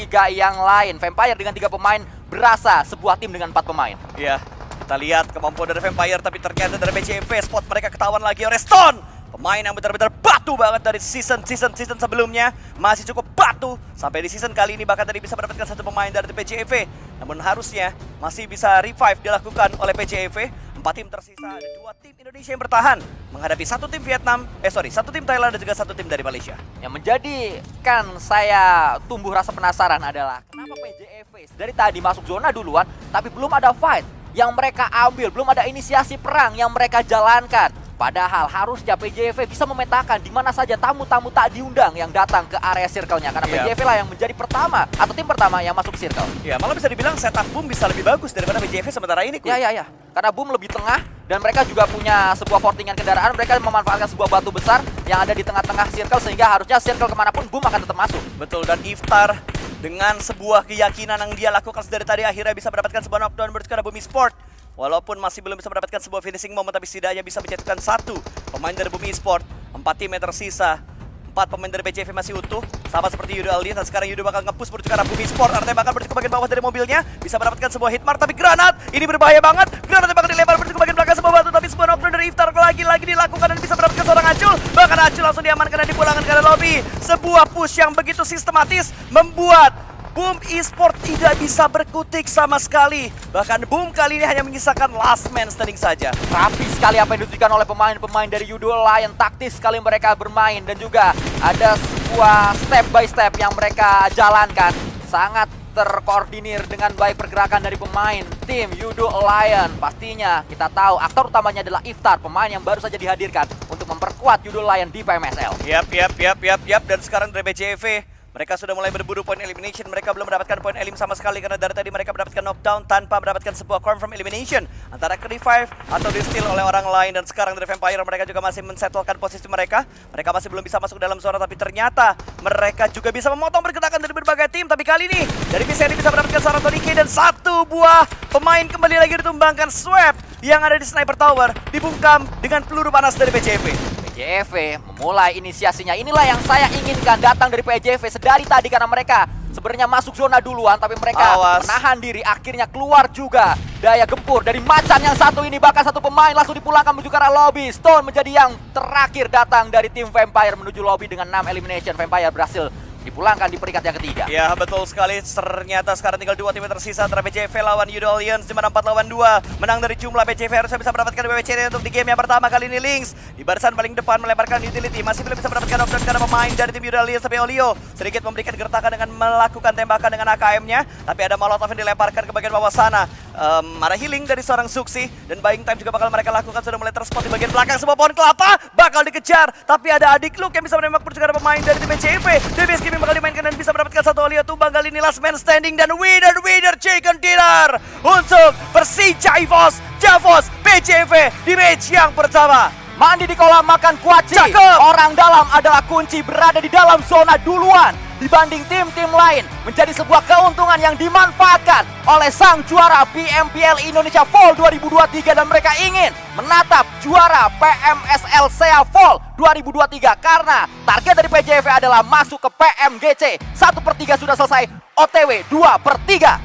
3 yang lain. Vampire dengan 3 pemain berasa sebuah tim dengan 4 pemain. Iya, kita lihat kemampuan dari Vampire, tapi ternyata dari PJV spot mereka ketahuan lagi oleh Stone. Pemain yang benar-benar batu banget dari season sebelumnya. Masih cukup batu. Sampai di season kali ini bahkan tadi bisa mendapatkan 1 pemain dari PJV. Namun harusnya masih bisa revive dilakukan oleh PJV. 4 tim tersisa, ada 2 tim Indonesia yang bertahan menghadapi 1 tim satu tim Thailand dan juga 1 tim dari Malaysia. Yang menjadikan saya tumbuh rasa penasaran adalah kenapa PJV dari tadi masuk zona duluan tapi belum ada fight yang mereka ambil, belum ada inisiasi perang yang mereka jalankan. Padahal harusnya PJV bisa memetakan di mana saja tamu-tamu tak diundang yang datang ke area circle-nya. Karena PJV lah yang menjadi pertama atau tim pertama yang masuk circle. Ya, malah bisa dibilang setup Boom bisa lebih bagus daripada PJV sementara ini. Ya. Karena Boom lebih tengah dan mereka juga punya sebuah portingan kendaraan. Mereka memanfaatkan sebuah batu besar yang ada di tengah-tengah circle sehingga harusnya circle kemanapun Boom akan tetap masuk. Betul, dan Iftar dengan sebuah keyakinan yang dia lakukan dari tadi akhirnya bisa mendapatkan sebuah knockdown bersekarang Boom Esport. Walaupun masih belum bisa mendapatkan sebuah finishing moment, tapi setidaknya bisa menjatuhkan 1 pemain dari Bumi Esport. 4 tim yang tersisa, 4 pemain dari PJV masih utuh, sama seperti Yudo Aldian. Dan sekarang Yudo bakal nge-push menuju ke arah Bumi Esport. Artinya bakal menuju ke bagian bawah dari mobilnya, bisa mendapatkan sebuah hitmark, tapi granat ini berbahaya banget. Granatnya bakal dilempar menuju ke bagian belakang sebuah batu, tapi sebuah knockdown dari Iftar lagi dilakukan dan bisa mendapatkan seorang Acul. Bahkan Acul langsung diamankan dan dipulangkan ke arah lobby. Sebuah push yang begitu sistematis membuat Boom Esport tidak bisa berkutik sama sekali. Bahkan Boom kali ini hanya menyisakan last man standing saja. Rapi sekali apa yang ditunjukkan oleh pemain-pemain dari Yudo Lion. Taktis sekali mereka bermain dan juga ada sebuah step by step yang mereka jalankan. Sangat terkoordinir dengan baik pergerakan dari pemain tim Yudo Lion. Pastinya kita tahu aktor utamanya adalah Iftar, pemain yang baru saja dihadirkan untuk memperkuat Yudo Lion di PMSL. Yap. Dan sekarang dari BJV mereka sudah mulai berburu point elimination. Mereka belum mendapatkan point elim sama sekali karena dari tadi mereka mendapatkan knockdown tanpa mendapatkan sebuah confirm elimination. Antara ke revive atau di steal oleh orang lain. Dan sekarang dari Vampire mereka juga masih men-settlekan posisi mereka. Mereka masih belum bisa masuk dalam zona, tapi ternyata mereka juga bisa memotong pergerakan dari berbagai tim. Tapi kali ini dari PCN bisa mendapatkan seorang Tony K dan 1 buah pemain kembali lagi ditumbangkan. Swap yang ada di Sniper Tower dibungkam dengan peluru panas dari PJV. PJV memulai inisiasinya. Inilah yang saya inginkan datang dari PJV sedari tadi karena mereka sebenarnya masuk zona duluan tapi mereka menahan diri, akhirnya keluar juga daya gempur dari macan yang satu ini. Bahkan 1 pemain langsung dipulangkan menuju ke arah lobby. Stone menjadi yang terakhir datang dari tim Vampire menuju lobby dengan 6 elimination. Vampire berhasil dipulangkan di peringkat yang ketiga. Ya, betul sekali. Ternyata sekarang tinggal 2 tim yang tersisa antara PJV lawan Yudo Alliance, di mana 4 lawan 2. Menang dari jumlah PJV harusnya bisa mendapatkan WWC untuk di game yang pertama kali ini. Lynx di barisan paling depan melemparkan utility. Masih belum bisa mendapatkan knockdown karena pemain dari tim Yudo Alliance, tapi Olio sedikit memberikan gertakan dengan melakukan tembakan dengan AKM-nya. Tapi ada molotov yang dilemparkan ke bagian bawah sana. Ada healing dari seorang Suksi dan buying time juga bakal mereka lakukan. Sudah mulai terspot di bagian belakang sebuah pohon kelapa bakal dikejar, tapi ada adik Luke yang bisa menembak juga ada pemain dari tim PJV. DBS Gaming bakal dimainkan dan bisa mendapatkan 1 Olio tumbang. Kali ini last man standing dan winner chicken dinner untuk Persija Javos PJV di match yang pertama. Mandi di kolam makan kuaci. Orang dalam adalah kunci, berada di dalam zona duluan dibanding tim-tim lain. Menjadi sebuah keuntungan yang dimanfaatkan oleh sang juara PMPL Indonesia Fall 2023. Dan mereka ingin menatap juara PMSL SEA Fall 2023. Karena target dari PJV adalah masuk ke PMGC. 1/3 sudah selesai, OTW 2/3.